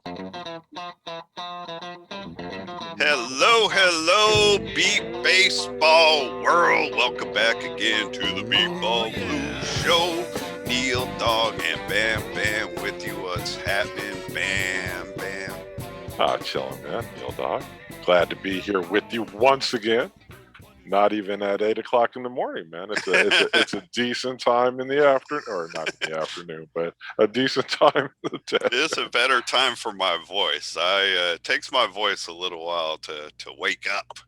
Hello, hello, Beat Baseball world. Welcome back again to the Beatball Blues Show. Neil, Dog, and Bam Bam with you. What's happening, Bam Bam? Chilling, man. Neil Dog. Glad to be here with you once again. Not even at 8 o'clock in the morning, man. It's a decent time in the afternoon, or not in the afternoon, but a decent time in the day. It is a better time for my voice. It takes my voice a little while to wake up.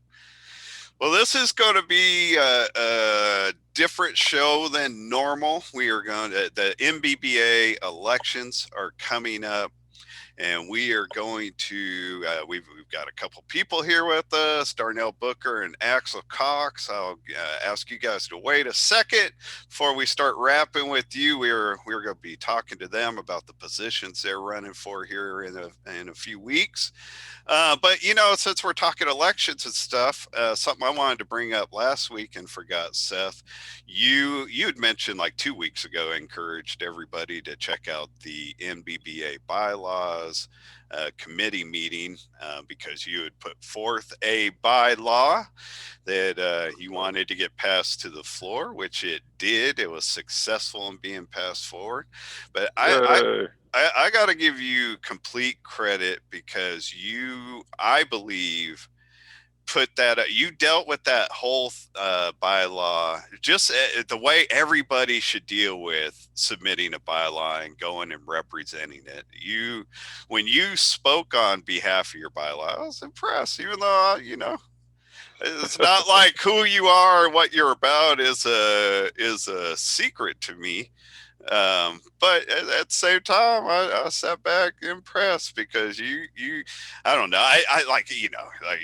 Well, this is going to be a different show than normal. We are going to, the NBBA elections are coming up, and we are going to, we've got a couple people here with us, Darnell Booker and Axel Cox. I'll ask you guys to wait a second before we start rapping with you. We're going to be talking to them about the positions they're running for here in a few weeks. But since we're talking elections and stuff, something I wanted to bring up last week and forgot, Seth, you'd mentioned like 2 weeks ago, encouraged everybody to check out the NBBA bylaws committee meeting because you had put forth a bylaw that you wanted to get passed to the floor, which it did. It was successful in being passed forward. But I got to give you complete credit because I believe, you dealt with that whole bylaw just the way everybody should deal with submitting a bylaw and going and representing it. When you spoke on behalf of your bylaw, I was impressed, even though, it's not like who you are or what you're about is a secret to me. But at the same time, I sat back impressed because I don't know. I like, like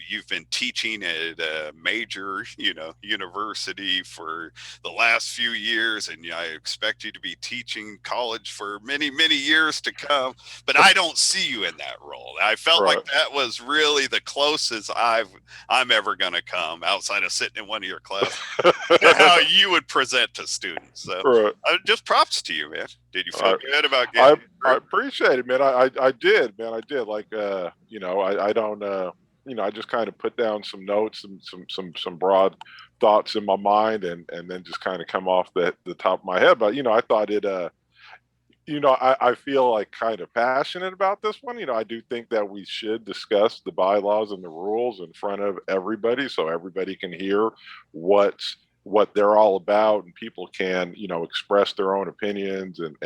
you've been teaching at a major, university for the last few years, and I expect you to be teaching college for many, many years to come. But I don't see you in that role. I felt Right. like that was really the closest I'm ever going to come outside of sitting in one of your classes. How you would present to students. So Right. just props to you, man. Did you feel I, good about I getting I through? appreciate it, man. I did, man. I did. Like, I don't, I just kind of put down some notes and some broad thoughts in my mind, and then just kind of come off the top of my head. But I thought it. I feel like kind of passionate about this one. I do think that we should discuss the bylaws and the rules in front of everybody so everybody can hear what they're all about, and people can express their own opinions and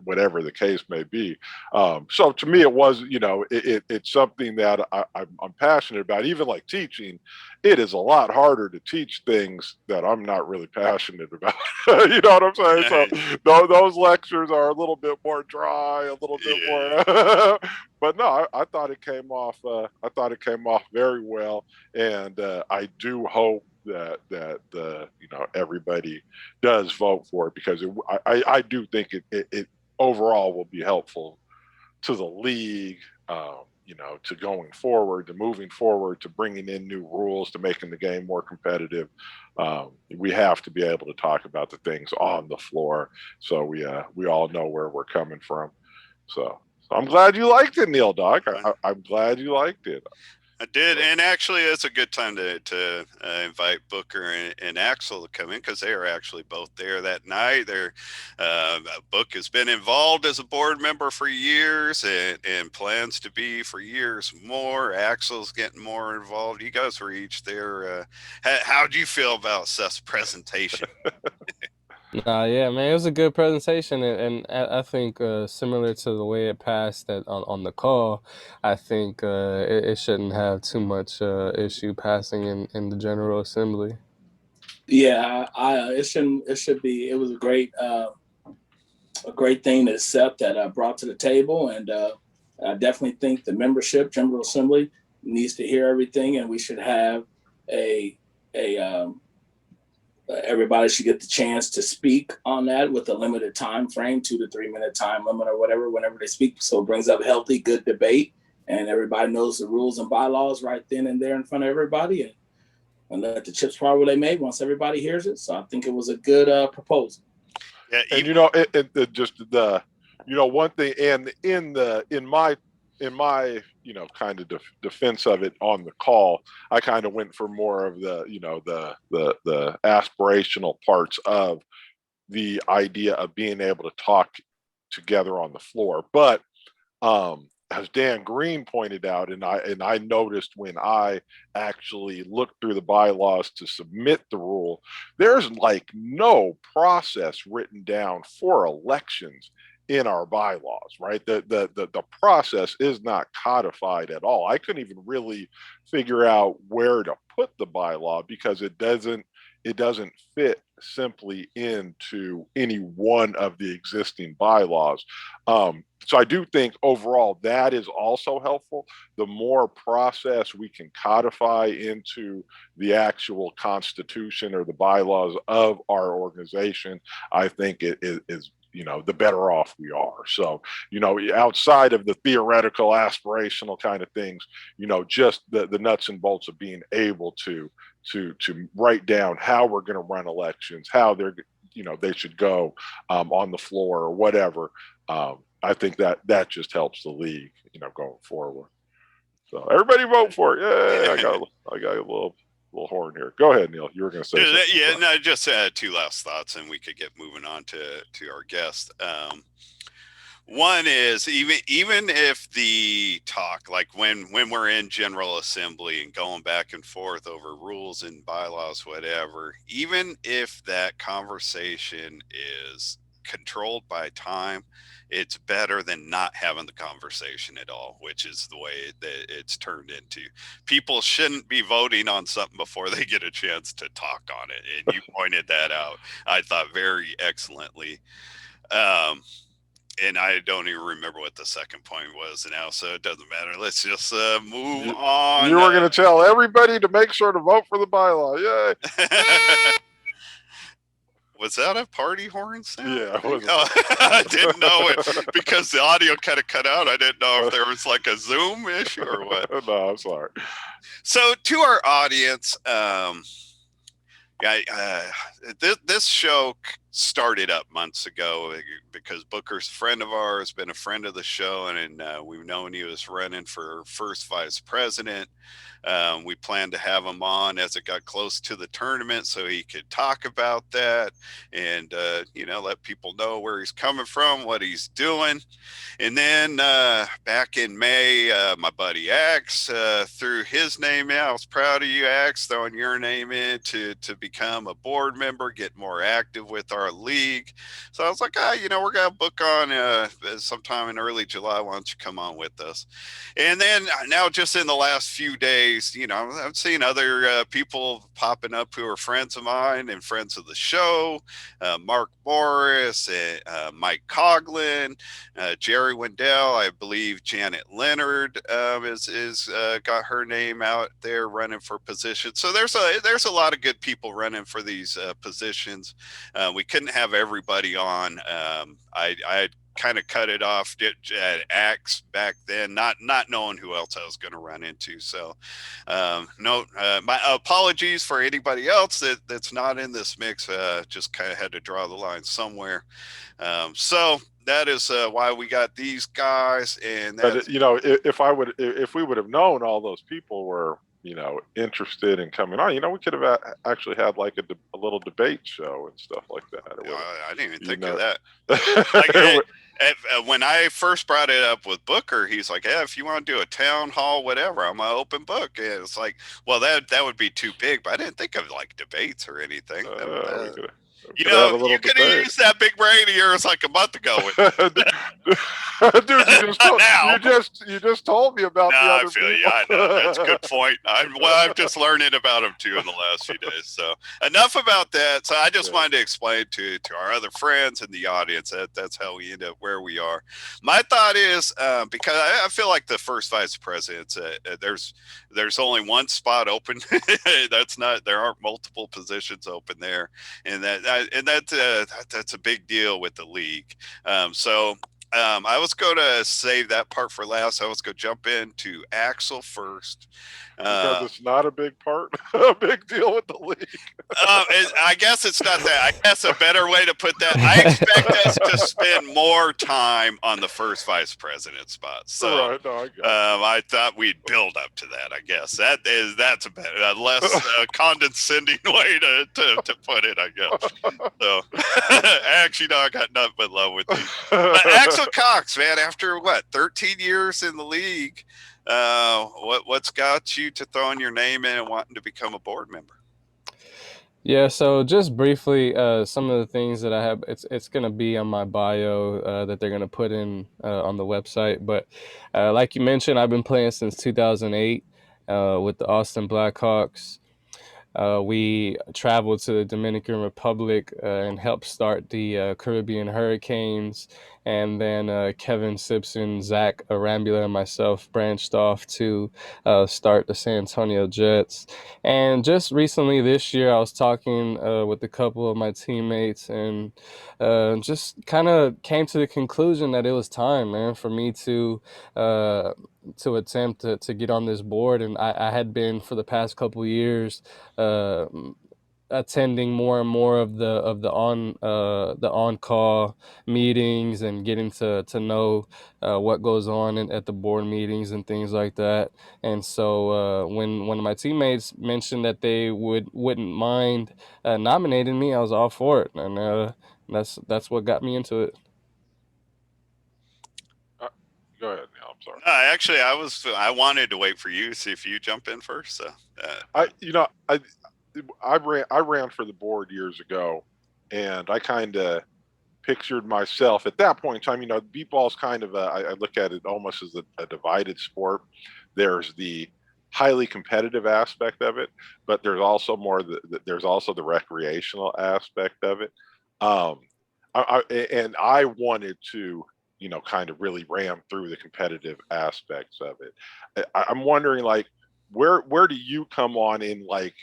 whatever the case may be. So to me, it was it's something that I'm passionate about. Even like teaching, it is a lot harder to teach things that I'm not really passionate about. You know what I'm saying? So those lectures are a little bit more dry, a little bit Yeah. more. But no, I thought it came off. I thought it came off very well, and I do hope that everybody does vote for it because I do think it overall will be helpful to the league. To going forward, to moving forward, to bringing in new rules, to making the game more competitive. We have to be able to talk about the things on the floor, so we all know where we're coming from. So I'm glad you liked it, Neil Dog. I'm glad you liked it. I did, and actually, it's a good time to invite Booker and Axel to come in because they are actually both there that night. Book has been involved as a board member for years and plans to be for years more. Axel's getting more involved. You guys were each there. How'd you feel about Seth's presentation? Nah, yeah, man, it was a good presentation, and I think similar to the way it passed on the call, I think it shouldn't have too much issue passing in the General Assembly. Yeah, it should be. It was a great thing that Seth that brought to the table, and I definitely think the membership, General Assembly, needs to hear everything, and we should have a everybody should get the chance to speak on that with a limited time frame, 2 to 3 minute time limit or whatever, whenever they speak. So it brings up healthy, good debate, and everybody knows the rules and bylaws right then and there in front of everybody, and let the chips fall where they may once everybody hears it. So I think it was a good proposal. Yeah, And even, just one thing, and in my kind of defense of it on the call, I kind of went for more of the the aspirational parts of the idea of being able to talk together on the floor. But as Dan Green pointed out, and I noticed when I actually looked through the bylaws to submit the rule, there's like no process written down for elections in our bylaws, right? The process is not codified at all. I couldn't even really figure out where to put the bylaw because it doesn't fit simply into any one of the existing bylaws. So I do think overall that is also helpful. The more process we can codify into the actual constitution or the bylaws of our organization, I think it is the better off we are. So, outside of the theoretical, aspirational kind of things, just the nuts and bolts of being able to write down how we're going to run elections, how they should go on the floor or whatever. I think that just helps the league, going forward. So everybody vote for it. Yeah, I got a little horn here. Go ahead, Neil. You were going to say something. Yeah, no, just two last thoughts, and we could get moving on to our guest. One is even if the talk, like when we're in General Assembly and going back and forth over rules and bylaws, whatever, even if that conversation is controlled by time, it's better than not having the conversation at all, which is the way that it's turned into. People shouldn't be voting on something before they get a chance to talk on it. And you pointed that out, I thought, very excellently. And I don't even remember what the second point was now, so it doesn't matter. Let's just move on. You were going to tell everybody to make sure to vote for the bylaw. Yay! Was that a party horn sound? Yeah, it was. I didn't know it because the audio kind of cut out. I didn't know if there was like a Zoom issue or what. No, I'm sorry. So to our audience, this show started up months ago because Booker's a friend of ours, been a friend of the show, and we've known he was running for first vice president. We planned to have him on as it got close to the tournament so he could talk about that and, let people know where he's coming from, what he's doing. And then back in May, my buddy Ax threw his name in. I was proud of you, Ax, throwing your name in to become a board member, get more active with our league. So I was like, we're going to book on sometime in early July. Why don't you come on with us? And then now just in the last few days, I've seen other people popping up who are friends of mine and friends of the show. Mark Morris, Mike Coughlin, Jerry Wendell. I believe Janet Leonard is got her name out there running for positions. So there's a lot of good people running for these positions. We couldn't have everybody on. I kind of cut it off at Axe back then, not knowing who else I was going to run into. So my apologies for anybody else that's not in this mix. Just kind of had to draw the line somewhere. So that is why we got these guys. And but, if we would have known all those people were interested in coming on, we could have actually had like a little debate show and stuff like that. I didn't even think of that. When I first brought it up with Booker, he's like, "Yeah, if you want to do a town hall, whatever, I'm an open book." And it's like, well, that would be too big, but I didn't think of like debates or anything. You could have used that big brain of yours like a month ago. Dude, you just told me about the other people. Yeah, I know. That's a good point. I'm just learning about them too in the last few days. So enough about that. So I just wanted to explain to our other friends in the audience that's how we end up where we are. My thought is because I feel like the first vice president, there's only one spot open. There aren't multiple positions open there, and that's a big deal with the league. So I was going to save that part for last. I was going to jump into Axel first. Because it's not a big part, a big deal with the league. I guess it's not that. I guess a better way to put that. I expect us to spend more time on the first vice president spot. So Right, no, I got I thought we'd build up to that. I guess that's a less condescending way to put it. I guess. So actually, no, I got nothing but love with you. But Axel Cox, man, after what 13 years in the league, what's got you to throwing your name in and wanting to become a board member? Yeah, so just briefly, some of the things that I have, it's gonna be on my bio that they're gonna put in on the website. But like you mentioned, I've been playing since 2008 with the Austin Blackhawks. We traveled to the Dominican Republic and helped start the Caribbean Hurricanes. And then Kevin Simpson, Zach Arambula, and myself branched off to start the San Antonio Jets. And just recently this year, I was talking with a couple of my teammates and just kind of came to the conclusion that it was time, man, for me uh, to attempt to get on this board. And I had been for the past couple of years uh, attending more and more of the on call meetings and getting to know what goes on at the board meetings and things like that. And so when one of my teammates mentioned that they wouldn't mind nominating me, I was all for it, and that's what got me into it. Go ahead, Neil. I'm sorry. Actually, I wanted to wait for you to see if you jump in first. So I ran for the board years ago, and I kind of pictured myself at that point in time. Beat ball's kind of I look at it almost as a divided sport. There's the highly competitive aspect of it, but there's also there's also the recreational aspect of it. I wanted to kind of really ram through the competitive aspects of it. I'm wondering, like, where do you come on in, like,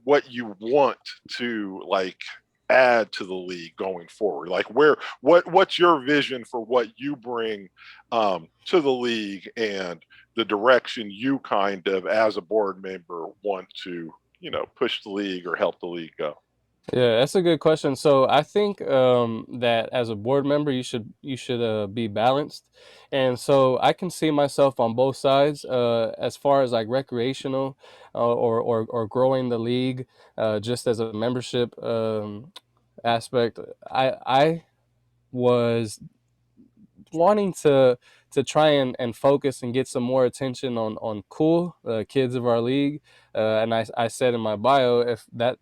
what you want to, like, add to the league going forward? Like, what's your vision for what you bring to the league, and the direction you kind of as a board member want to push the league or help the league go? Yeah, that's a good question. So I think that as a board member, you should be balanced, and so I can see myself on both sides. As far as like recreational, or growing the league, just as a membership aspect. I was wanting to try and focus and get some more attention on cool kids of our league, and I said in my bio, if that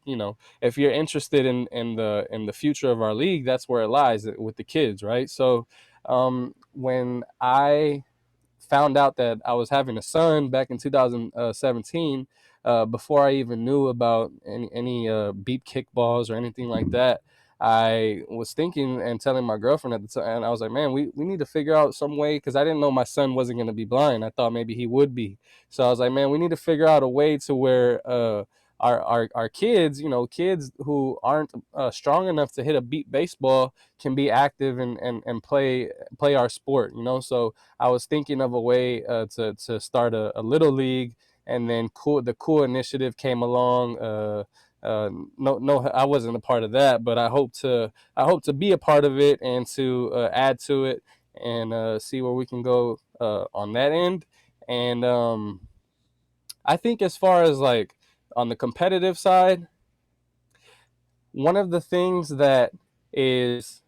if you're interested in the future of our league, that's where it lies, with the kids, right? So when I found out that I was having a son back in 2017, before I even knew about any beep kickballs or anything like that. I was thinking and telling my girlfriend at the time, and I was like, man, we need to figure out some way, because I didn't know my son wasn't going to be blind. I thought maybe he would be. So I was like, man, we need to figure out a way to where our kids, kids who aren't strong enough to hit a beat baseball, can be active and play our sport. So I was thinking of a way to start a little league, and then the cool initiative came along. No, I wasn't a part of that, but I hope to be a part of it, and to add to it, and see where we can go on that end. And I think as far as like on the competitive side, one of the things that is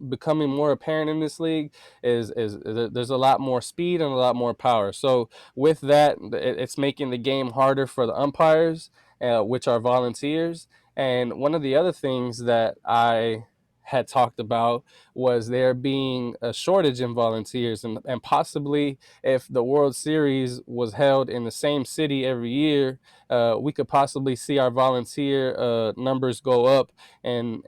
becoming more apparent in this league is there's a lot more speed and a lot more power. So with that, it's making the game harder for the umpires, which are volunteers. And one of the other things that I had talked about was there being a shortage in volunteers, and possibly if the World Series was held in the same city every year, we could possibly see our volunteer numbers go up, and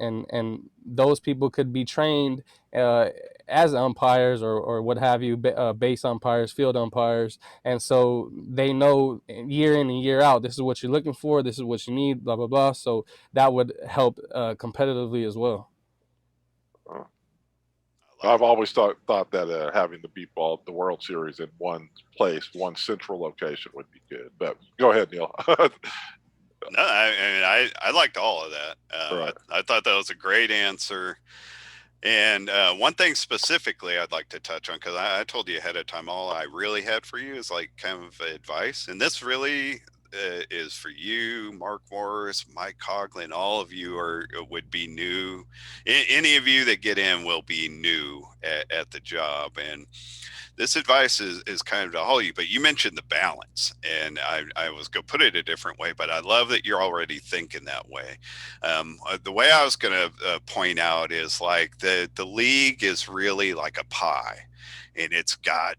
those people could be trained uh, as umpires, or what have you, base umpires, field umpires, and so they know year in and year out, this is what you're looking for, this is what you need, blah blah blah. So that would help competitively as well. Uh, I've always thought that having the beat ball, the World Series in one place, one central location would be good. But go ahead, Neil. No, I liked all of that. Right. I thought that was a great answer. And one thing specifically I'd like to touch on, because I told you ahead of time, all I really had for you is like kind of advice. And this really is for you, Mark Morris, Mike Coughlin, all of you would be new. Any of you that get in will be new at the job. And this advice is kind of to all you, but you mentioned the balance, and I was going to put it a different way, but I love that you're already thinking that way. The way I was going to point out is like the league is really like a pie, and it's got,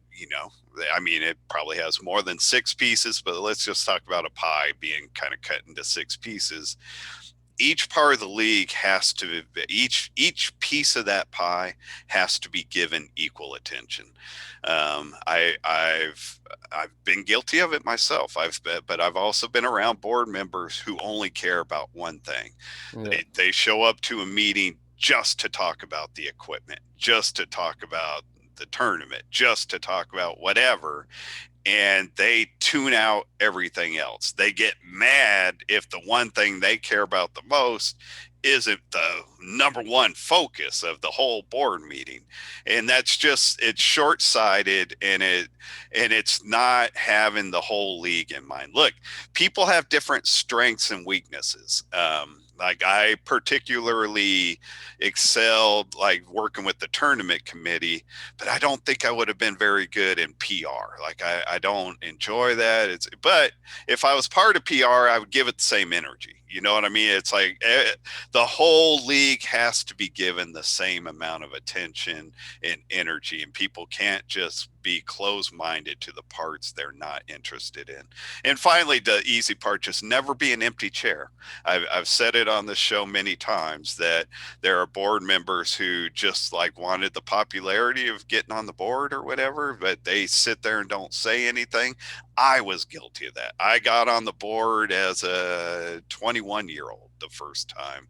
I mean, it probably has more than six pieces, but let's just talk about a pie being kind of cut into six pieces. Each part of the league has to, each piece of that pie has to be given equal attention. I've been guilty of it myself. But I've also been around board members who only care about one thing. Yeah. They show up to a meeting just to talk about the equipment, just to talk about the tournament, just to talk about whatever, and they tune out everything else. They get mad if the one thing they care about the most isn't the number one focus of the whole board meeting. And that's just, it's short-sighted, and it's not having the whole league in mind. Look, people have different strengths and weaknesses. Like I particularly excelled like working with the tournament committee, but I don't think I would have been very good in PR. Like I don't enjoy that. But if I was part of PR, I would give it the same energy. You know what I mean? It's like the whole league has to be given the same amount of attention and energy, and people can't just be closed-minded to the parts they're not interested in. And finally, the easy part, just never be an empty chair. I've said it on the show many times that there are board members who just like wanted the popularity of getting on the board or whatever, but they sit there and don't say anything. I was guilty of that. I got on the board as a 21-year-old the first time,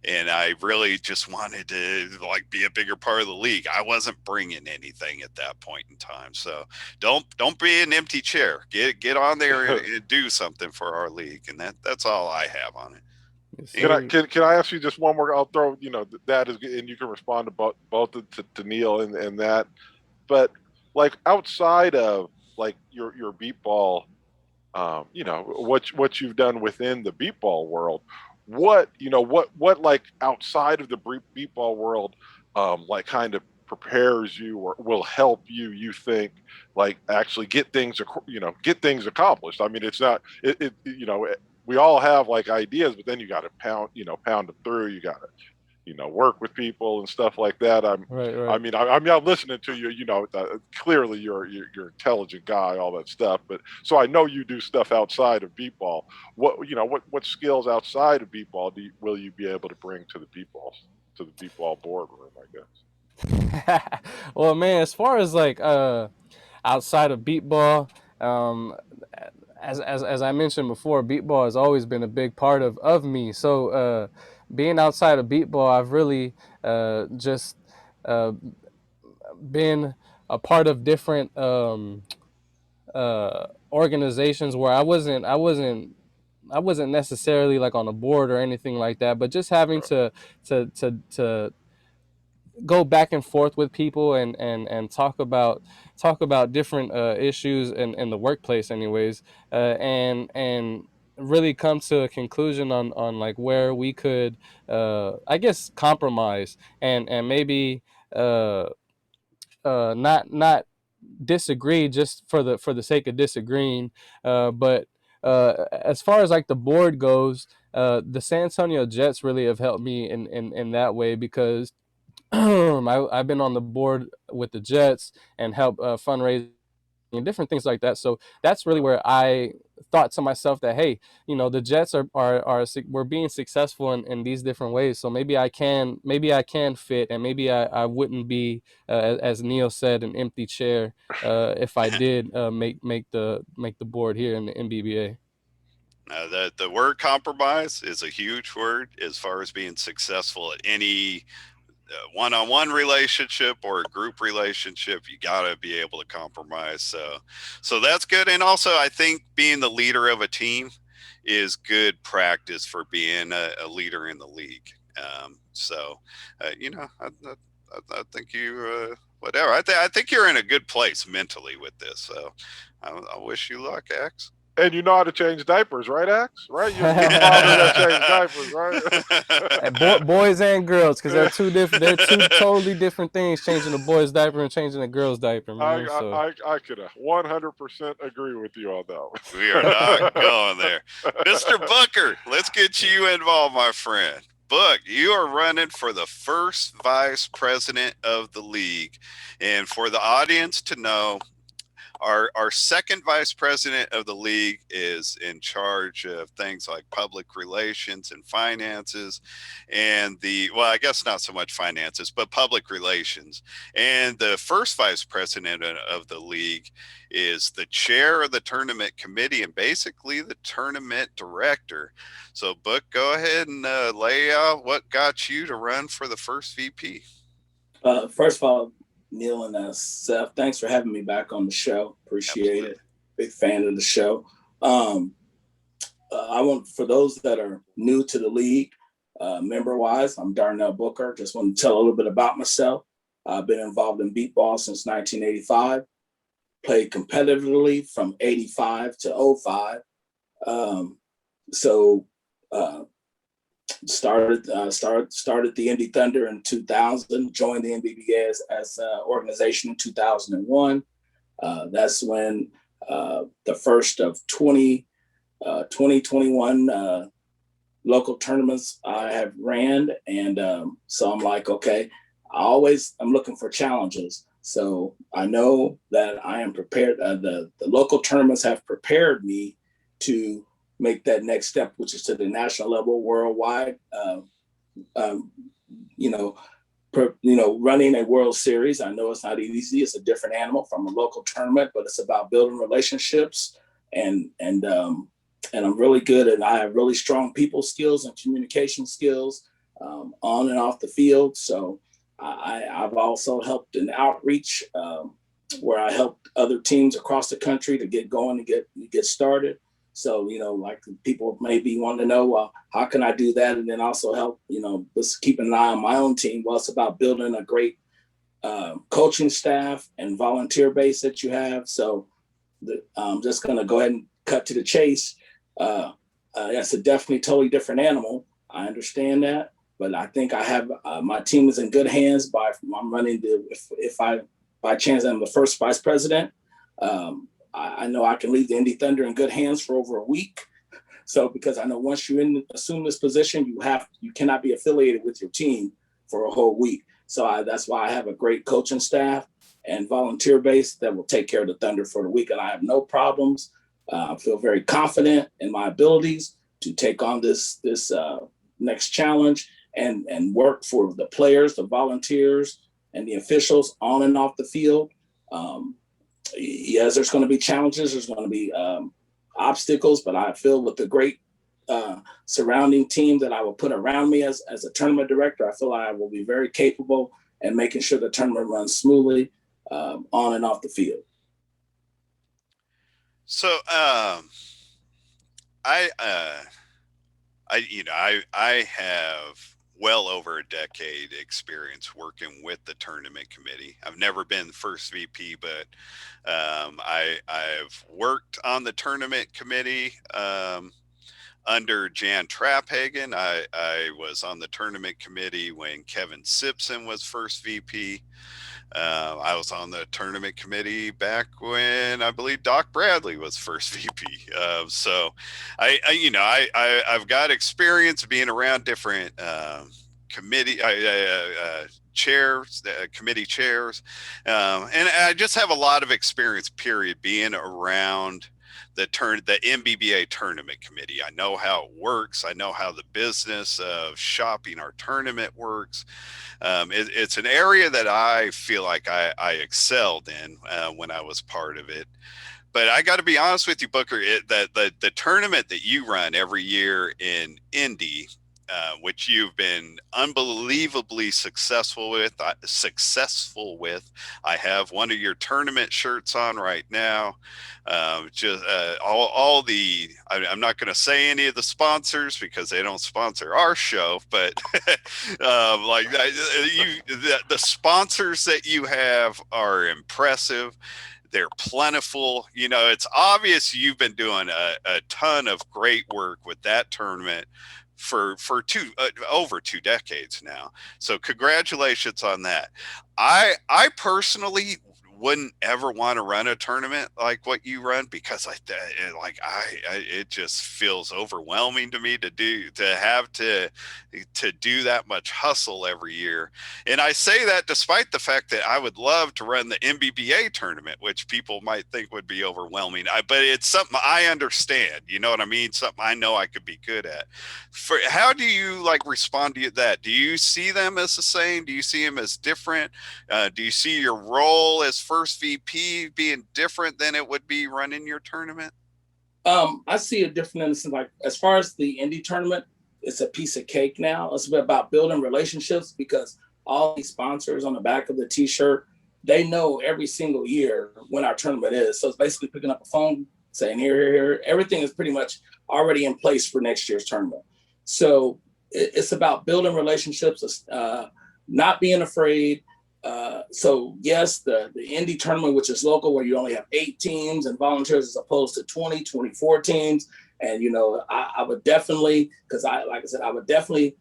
and I really just wanted to like be a bigger part of the league. I wasn't bringing anything at that point in time. So don't be an empty chair. Get on there and do something for our league, and that's all I have on it. Yes, Can I ask you just one more? I'll throw that is, and you can respond to both to Neil and that. But like outside of like your beat ball, what you've done within the beat ball world, what like outside of the beat ball world, like kind of prepares you or will help you think like actually get things accomplished. I mean, it's not we all have like ideas, but then you got to pound them through. You got to work with people and stuff like that. right. I'm listening to you. Clearly you're an intelligent guy, all that stuff. But so I know you do stuff outside of beatball. What skills outside of beatball will you be able to bring to the beatball boardroom? I guess. Well, man, as far as like outside of beatball, um, as I mentioned before, beatball has always been a big part of me. So being outside of beatball, I've really just uh, been a part of different organizations where I wasn't necessarily like on a board or anything like that, but just having to go back and forth with people and talk about different issues in the workplace anyways, and really come to a conclusion on like where we could I guess compromise and maybe uh not disagree just for the sake of disagreeing, but as far as like the board goes, the San Antonio Jets really have helped me in that way because I've been on the board with the Jets and help fundraise and different things like that. So that's really where I thought to myself that, hey, the Jets we're being successful in these different ways. So maybe I can fit, and maybe I wouldn't be as Neil said, an empty chair if I did make the board here in the NBBA. The word compromise is a huge word as far as being successful at one-on-one relationship or a group relationship, you got to be able to compromise. So that's good. And also, I think being the leader of a team is good practice for being a leader in the league. I think you, whatever. I think you're in a good place mentally with this. So I wish you luck, X. And you know how to change diapers, right, Ax? Right? You're the father that changed diapers, right? Boys and girls, because they're two different. They're two totally different things. Changing a boy's diaper and changing a girl's diaper, man. I could 100% agree with you on that one. We are not going there, Mr. Booker. Let's get you involved, my friend. Book, you are running for the first vice president of the league, and for the audience to know, our second vice president of the league is in charge of things like public relations and finances, and I guess not so much finances, but public relations. And the first vice president of the league is the chair of the tournament committee and basically the tournament director. So, Book, go ahead and lay out what got you to run for the first VP. First of all, Neil and Seth, thanks for having me back on the show. Appreciate Absolutely. it. Big fan of the show. I want, for those that are new to the league, member-wise, I'm Darnell Booker. Just want to tell a little bit about myself. I've been involved in beat ball since 1985. Played competitively from 85 to 05. Started the Indy Thunder in 2000, joined the NBBA as an organization in 2001. That's when the first of 2021 local tournaments I have ran. And so I'm like, okay, I'm looking for challenges. So I know that I am prepared. The local tournaments have prepared me to make that next step, which is to the national level, worldwide. Running a World Series. I know it's not easy. It's a different animal from a local tournament, but it's about building relationships. And I'm really good, and I have really strong people skills and communication skills on and off the field. So I've also helped in outreach where I helped other teams across the country to get going and get started. So, like people may be wanting to know, well, how can I do that? And then also help, just keeping an eye on my own team. Well, it's about building a great coaching staff and volunteer base that you have. So I'm just going to go ahead and cut to the chase. That's a definitely totally different animal. I understand that. But I think I have my team is in good hands. I'm running if I by chance I'm the first vice president. I know I can leave the Indy Thunder in good hands for over a week. So because I know once you assume this position, you cannot be affiliated with your team for a whole week. So that's why I have a great coaching staff and volunteer base that will take care of the Thunder for the week. And I have no problems. I feel very confident in my abilities to take on this next challenge and work for the players, the volunteers, and the officials on and off the field. Yes, there's going to be challenges. There's going to be obstacles, but I feel with the great surrounding team that I will put around me as a tournament director, I feel I will be very capable in making sure the tournament runs smoothly on and off the field. So I have well over a decade experience working with the tournament committee. I've never been the first VP, but I've worked on the tournament committee under Jan Trapphagen. I was on the tournament committee when Kevin Simpson was first VP. I was on the tournament committee back when I believe Doc Bradley was first VP. So I've got experience being around different committee chairs, committee chairs, and I just have a lot of experience. Period, being around the NBBA tournament committee. I know how it works. I know how the business of shopping our tournament works. It's an area that I feel like I excelled in when I was part of it. But I got to be honest with you, Booker, the tournament that you run every year in Indy, which you've been unbelievably successful with. I have one of your tournament shirts on right now. Just all the. I'm not going to say any of the sponsors because they don't sponsor our show, but like the sponsors that you have are impressive. They're plentiful. You know, it's obvious you've been doing a ton of great work with that tournament for over 2 decades now. So congratulations on that. I personally wouldn't ever want to run a tournament like what you run because it just feels overwhelming to me to do that much hustle every year. And I say that despite the fact that I would love to run the NBBA tournament, which people might think would be overwhelming. But it's something I understand. You know what I mean? Something I know I could be good at. How do you like respond to that? Do you see them as the same? Do you see them as different? Do you see your role as first VP being different than it would be running your tournament? I see a different in the sense, like as far as the indie tournament, it's a piece of cake now. It's about building relationships because all these sponsors on the back of the t-shirt, they know every single year when our tournament is. So it's basically picking up a phone, saying here. Everything is pretty much already in place for next year's tournament. So it's about building relationships, not being afraid. So yes, the indie tournament, which is local, where you only have 8 teams and volunteers as opposed to 20, 24 teams. And, you know, I would definitely, because like I said, I would definitely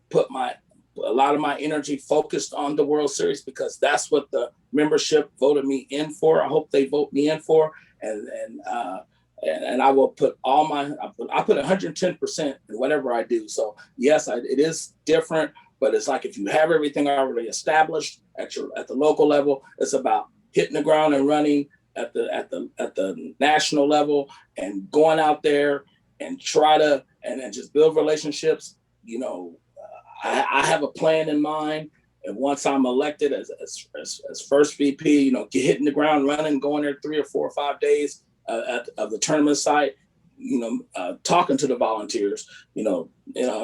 put a lot of my energy focused on the World Series because that's what the membership voted me in for. I hope they vote me in for. And I will put I put 110% in whatever I do. So yes, it is different, but it's like if you have everything already established at the local level, it's about hitting the ground and running at the national level and going out there and try to and then just build relationships. You know, I have a plan in mind. And once I'm elected as first VP, you know, hitting the ground running, going there 3 or 4 or 5 days of the tournament site, you know, talking to the volunteers, you know,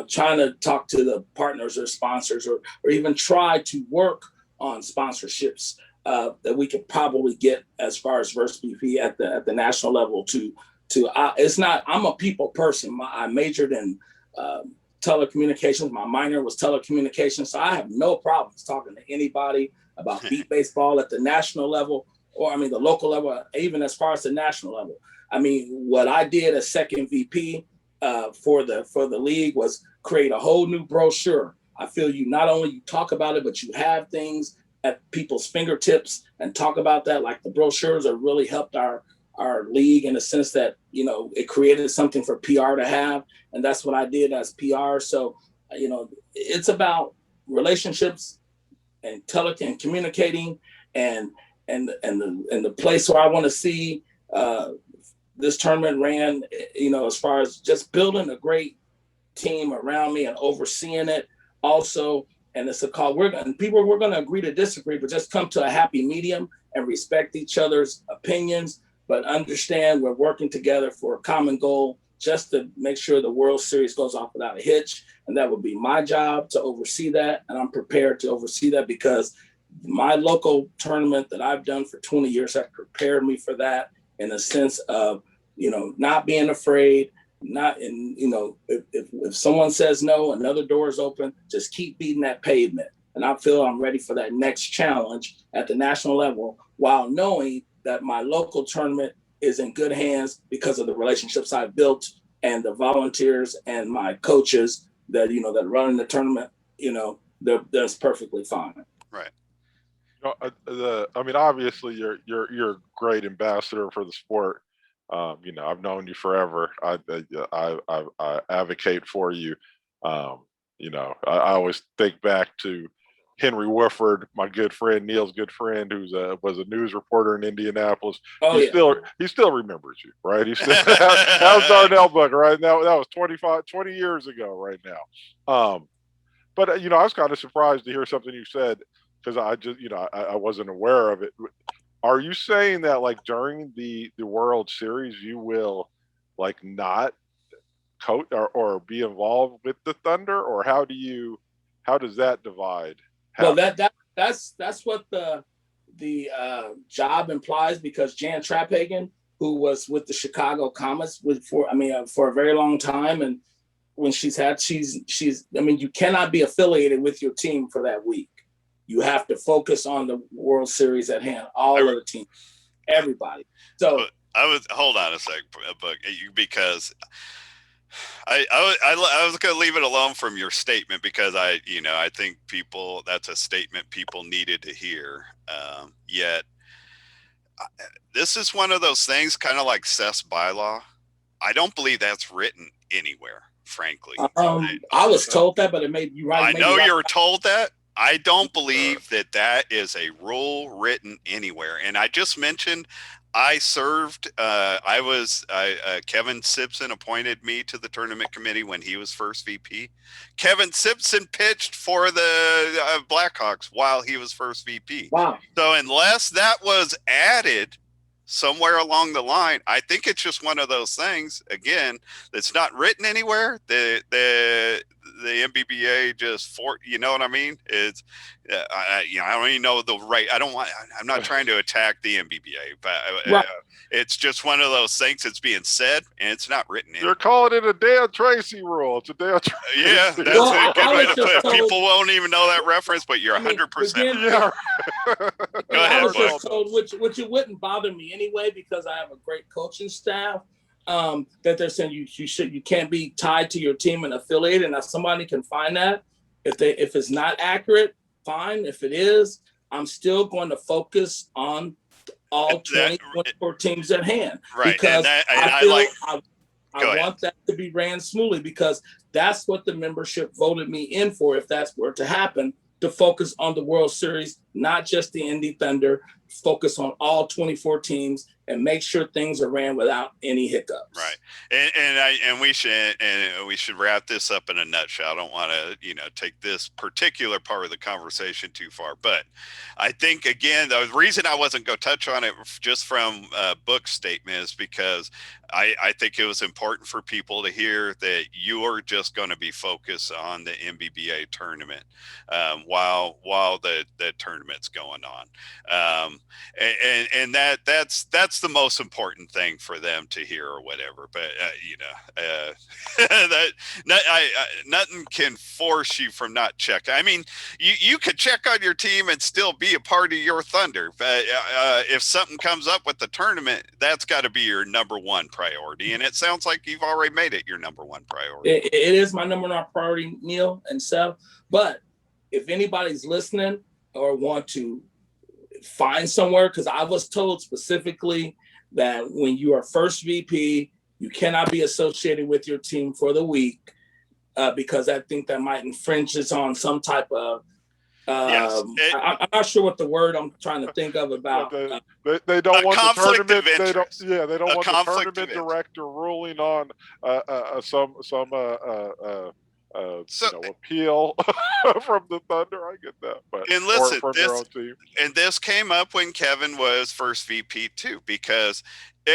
trying to talk to the partners or sponsors, or even try to work on sponsorships that we could probably get as far as first VP at the national level. It's not. I'm a people person. I majored in telecommunications. My minor was telecommunications, so I have no problems talking to anybody about beat baseball at the national level, or I mean the local level, even as far as the national level. I mean, what I did as second VP for the league was create a whole new brochure. I feel you not only you talk about it, but you have things at people's fingertips and talk about that. Like the brochures have really helped our league in the sense that, you know, it created something for PR to have. And that's what I did as PR. So, you know, it's about relationships and communicating and the place where I want to see this tournament ran, you know, as far as just building a great team around me and overseeing it also. And it's a call. We're going to agree to disagree, but just come to a happy medium and respect each other's opinions, but understand we're working together for a common goal just to make sure the World Series goes off without a hitch. And that would be my job to oversee that. And I'm prepared to oversee that because my local tournament that I've done for 20 years have prepared me for that in the sense of, you know, not being afraid, not in, you know, if someone says no, another door is open, just keep beating that pavement. And I feel I'm ready for that next challenge at the national level while knowing that my local tournament is in good hands because of the relationships I've built and the volunteers and my coaches that, you know, that run the tournament, you know, that's perfectly fine. Right. I mean, obviously, you're a great ambassador for the sport. You know, I've known you forever. I advocate for you. You know, I always think back to Henry Woodford, my good friend, Neil's good friend, was a news reporter in Indianapolis. Oh, he still remembers you, right? He still that was Darnell book, right? That was 20 years ago, right now. But you know, I was kind of surprised to hear something you said because I just, you know, I wasn't aware of it. Are you saying that like during the World Series you will like not coach or be involved with the Thunder, or how does that divide Well, happen? that's what the job implies, because Jan Traphagen, who was with the Chicago Comets for a very long time, and when she's you cannot be affiliated with your team for that week. You have to focus on the World Series at hand. All of the team, everybody. So hold on a sec, because I was going to leave it alone from your statement, because I think that's a statement people needed to hear. Yet this is one of those things, kind of like Seth's bylaw. I don't believe that's written anywhere, frankly. I was told that, but it made you right. I know you were told that. I don't believe that is a rule written anywhere. And I just mentioned I served. Kevin Simpson appointed me to the tournament committee when he was first VP. Kevin Simpson pitched for the Blackhawks while he was first VP. Wow. So unless that was added somewhere along the line, I think it's just one of those things, again, that's not written anywhere. The NBBA just you know what I mean? It's I don't even know the right. I'm not trying to attack the NBBA, but it's just one of those things that's being said and it's not written anywhere. You're calling it a Dan Tracy rule. It's a Dan Tracy. Yeah, that's a good way to put it. People won't even know that reference, but you're 100%. Yeah. Go ahead, I was Bud. just told, which it wouldn't bother me anyway, because I have a great coaching staff, that they're saying you can't be tied to your team and affiliated. And if somebody can find that, if it's not accurate, fine. If it is, I'm still going to focus on all 24 teams at hand. Right. Because I want that to be ran smoothly, because that's what the membership voted me in for, if that's were to happen, to focus on the World Series, not just the Indy Thunder, focus on all 24 teams and make sure things are ran without any hiccups. Right. And we should wrap this up in a nutshell. I don't want to, take this particular part of the conversation too far, but I think, again, the reason I wasn't going to touch on it just from Book's statement is because I think it was important for people to hear that you are just going to be focused on the NBBA tournament while the tournament's going on. And that's the most important thing for them to hear or whatever. But nothing can force you from not checking. I mean, you could check on your team and still be a part of your Thunder, but if something comes up with the tournament, that's got to be your number one priority. And it sounds like you've already made it your number one priority. It is my number one priority, Neil and Seth. But if anybody's listening or want to find somewhere, because I was told specifically that when you are first VP, you cannot be associated with your team for the week, because I think that might infringe on some type of Yes. I'm not sure what the word I'm trying to think of about. They don't want the tournament. They don't want the tournament director ruling on some appeal from the Thunder. I get that, but and listen, from your own team. And this came up when Kevin was first VP too, because.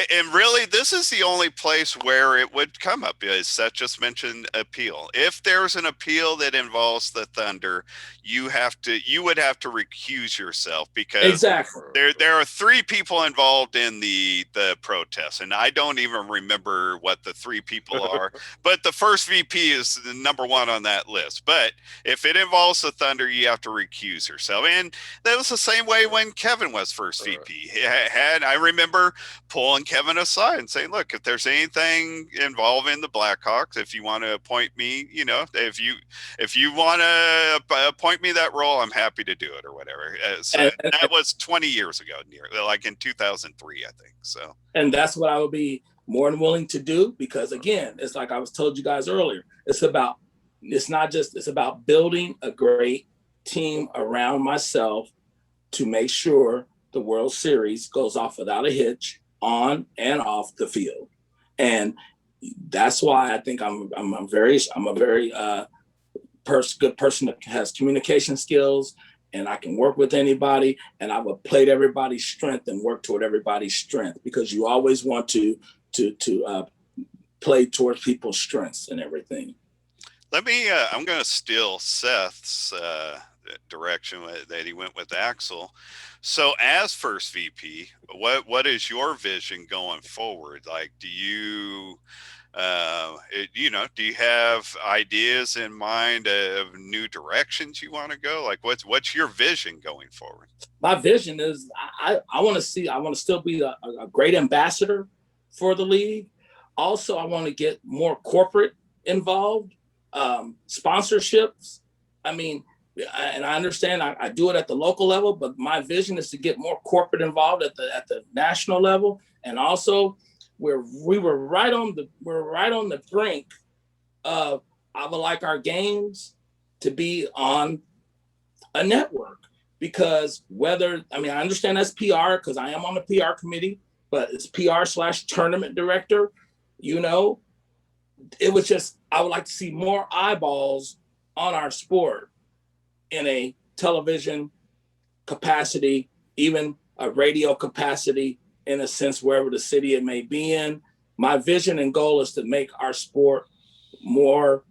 And really, this is the only place where it would come up. As Seth just mentioned, appeal. If there's an appeal that involves the Thunder, you would have to recuse yourself, because exactly there are three people involved in the protest, and I don't even remember what the three people are. But the first VP is the number one on that list. But if it involves the Thunder, you have to recuse yourself, and that was the same way when Kevin was first VP. I remember pulling Kevin aside and saying, look, if there's anything involving the Blackhawks, if you want to appoint me, if you want to appoint me that role, I'm happy to do it or whatever. So that was 20 years ago, like in 2003, I think. So, and that's what I would be more than willing to do, because again, it's like I was told you guys earlier, it's about building a great team around myself to make sure the World Series goes off without a hitch, on and off the field. And that's why I think I'm a very good person that has communication skills, and I can work with anybody, and I will play to everybody's strength and work toward everybody's strength, because you always want to play towards people's strengths and everything. Let me, I'm going to steal Seth's direction that he went with Axel. So as first VP, what is your vision going forward? Like, do you, do you have ideas in mind of new directions you want to go? Like, what's your vision going forward? My vision is I want to still be a great ambassador for the league. Also, I want to get more corporate involved, sponsorships. I mean, and I understand I do it at the local level, but my vision is to get more corporate involved at the national level. And also, we're right on the brink of, I would like our games to be on a network. Because I understand that's PR because I am on the PR committee, but it's PR/tournament director. It was just, I would like to see more eyeballs on our sport in a television capacity, even a radio capacity, in a sense, wherever the city it may be in. My vision and goal is to make our sport more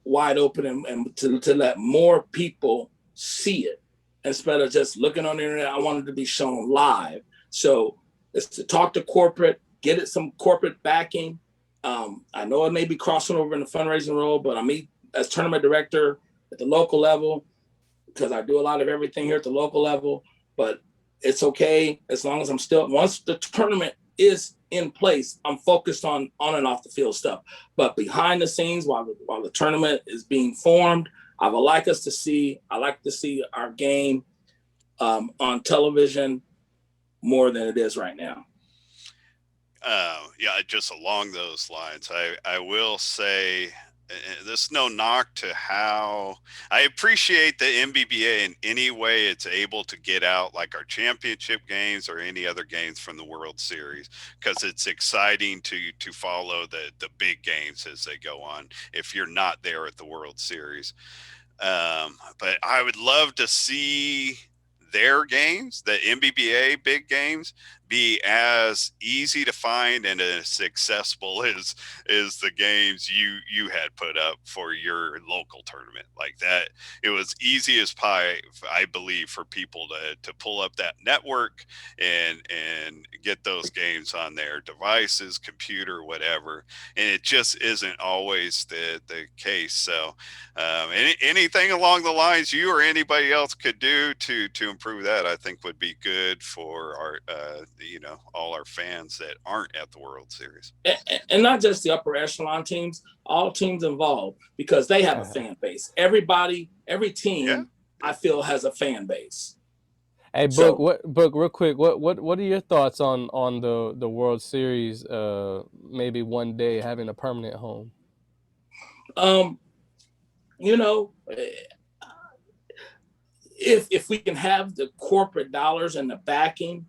wide open and to let more people see it. Instead of just looking on the internet, I wanted to be shown live. So it's to talk to corporate, get it some corporate backing. I know it may be crossing over in the fundraising role, but I meet as tournament director at the local level because I do a lot of everything here at the local level. But it's okay as long as once the tournament is in place, I'm focused on and off the field stuff. But behind the scenes, while the tournament is being formed, I would like to see our game on television more than it is right now. Yeah, just along those lines, I will say this is no knock to how I appreciate the NBBA in any way it's able to get out like our championship games or any other games from the World Series, because it's exciting to follow the big games as they go on if you're not there at the World Series. But I would love to see their games, the NBBA big games, be as easy to find and as accessible as the games you had put up for your local tournament. Like that, it was easy as pie, I believe, for people to pull up that network and get those games on their devices, computer, whatever. And it just isn't always the case. So anything along the lines you or anybody else could do to improve that, I think would be good for our all our fans that aren't at the World Series, and not just the upper echelon teams, all teams involved, because they have a fan base. Every team, I feel, has a fan base. Hey, Book, real quick, what are your thoughts on the World Series? Maybe one day having a permanent home. If we can have the corporate dollars and the backing,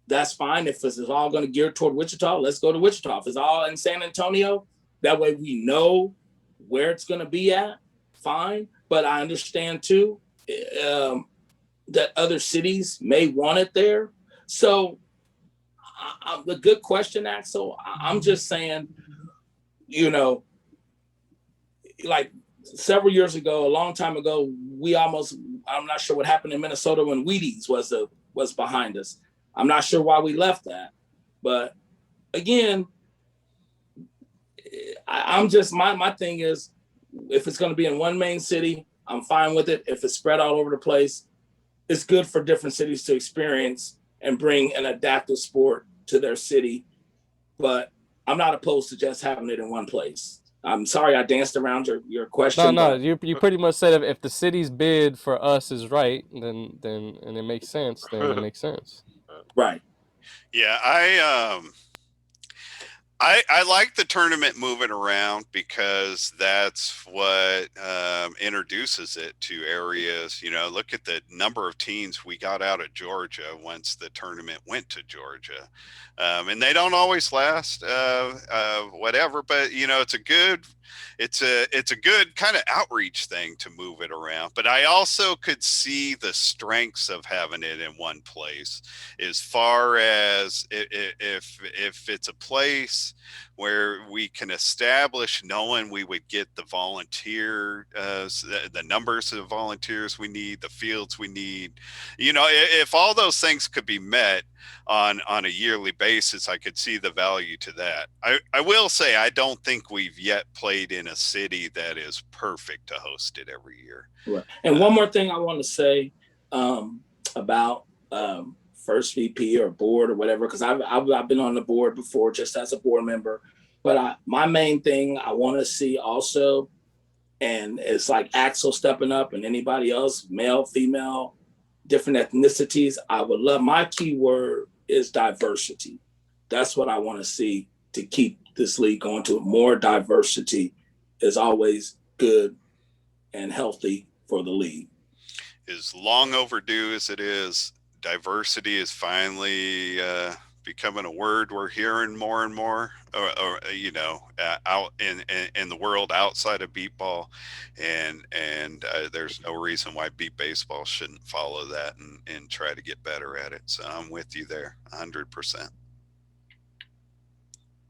that's fine. If it's all going to gear toward Wichita, let's go to Wichita. If it's all in San Antonio, that way we know where it's going to be at, fine. But I understand too that other cities may want it there. So the good question, Axel, I'm just saying, like several years ago, a long time ago, I'm not sure what happened in Minnesota when Wheaties was behind us. I'm not sure why we left that, but again, I'm just, my thing is, if it's going to be in one main city, I'm fine with it. If it's spread all over the place, it's good for different cities to experience and bring an adaptive sport to their city. But I'm not opposed to just having it in one place. I'm sorry I danced around your question. No, you pretty much said if the city's bid for us is right, then and it makes sense, then it makes sense. Right. Yeah, I like the tournament moving around because that's what introduces it to areas. Look at the number of teams we got out of Georgia once the tournament went to Georgia, and they don't always last, whatever. But it's a good kind of outreach thing to move it around. But I also could see the strengths of having it in one place, as far as if it's a place place where we can establish, knowing we would get the volunteer, the numbers of volunteers we need, the fields we need. If all those things could be met on a yearly basis, I could see the value to that. I will say, I don't think we've yet played in a city that is perfect to host it every year. Right. And one more thing I want to say about first VP or board or whatever, because I've been on the board before just as a board member. But my main thing I want to see also, and it's like Axel stepping up and anybody else, male, female, different ethnicities. I would love, my key word is diversity. That's what I want to see to keep this league going to. More diversity is always good and healthy for the league. As long overdue as it is, diversity is finally becoming a word we're hearing more and more, out in the world outside of beat ball, and there's no reason why beat baseball shouldn't follow that and try to get better at it. So I'm with you there, 100%.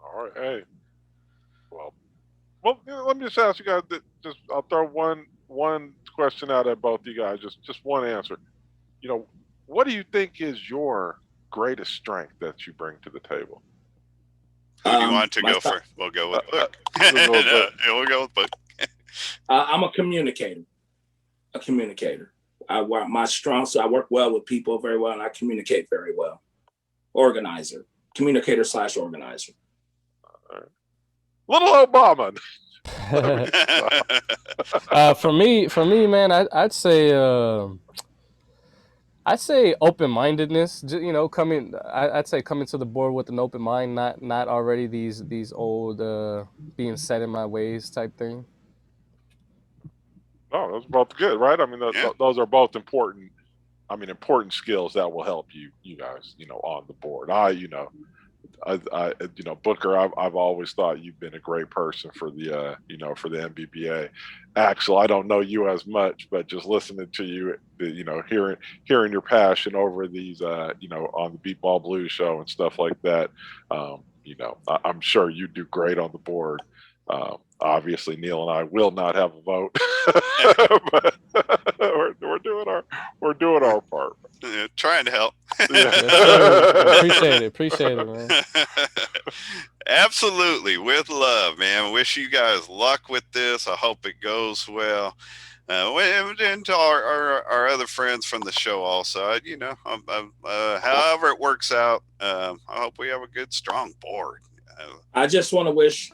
All right, hey, well, let me just ask you guys. I'll throw one question out at both you guys. Just one answer. What do you think is your greatest strength that you bring to the table? Who do you want to go for? We'll go with Book. We'll go with Book. I'm a communicator. I work I work well with people very well, and I communicate very well. Communicator/organizer. All right. Little Obama. For me, man, I'd say open-mindedness. I'd say coming to the board with an open mind, not already these old being set in my ways type thing. Oh, those are both good, right? I mean, those are both important. Important skills that will help you guys, on the board. Booker, I've always thought you've been a great person for the NBBA. Axel, I don't know you as much, but just listening to you, hearing your passion over these, on the Beat Ball Blues show and stuff like that, I'm sure you do great on the board. Obviously, Neil and I will not have a vote, but we're doing our part. Trying to help. Yes, appreciate it, man. Absolutely, with love, man. Wish you guys luck with this. I hope it goes well. And to our other friends from the show also, however it works out, I hope we have a good, strong board. I just want to wish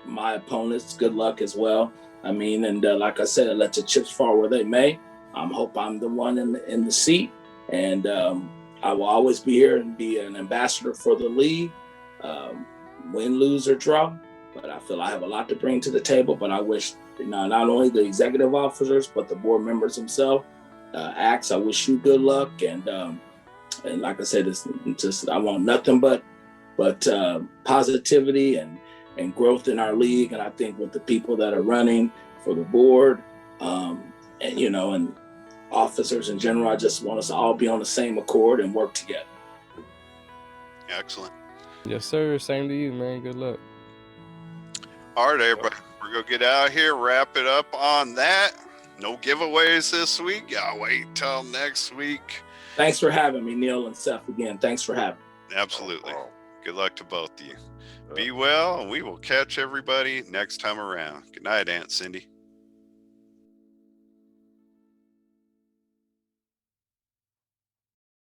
my opponents good luck as well. Like I said, let the chips fall where they may. I hope I'm the one in the seat, and I will always be here and be an ambassador for the league, win, lose, or draw. But I feel I have a lot to bring to the table. But I wish not only the executive officers, but the board members themselves. Ax, I wish you good luck, and like I said, it's just I want nothing but positivity and growth in our league. And I think with the people that are running for the board, and officers in general, I just want us to all be on the same accord and work together. Excellent. Yes, sir. Same to you, man. Good luck. All right, everybody. We're going to get out of here, wrap it up on that. No giveaways this week. I'll wait till next week. Thanks for having me, Neil and Seth, again. Thanks for having me. Absolutely. Good luck to both of you. Be well, and we will catch everybody next time around. Good night, Aunt Cindy.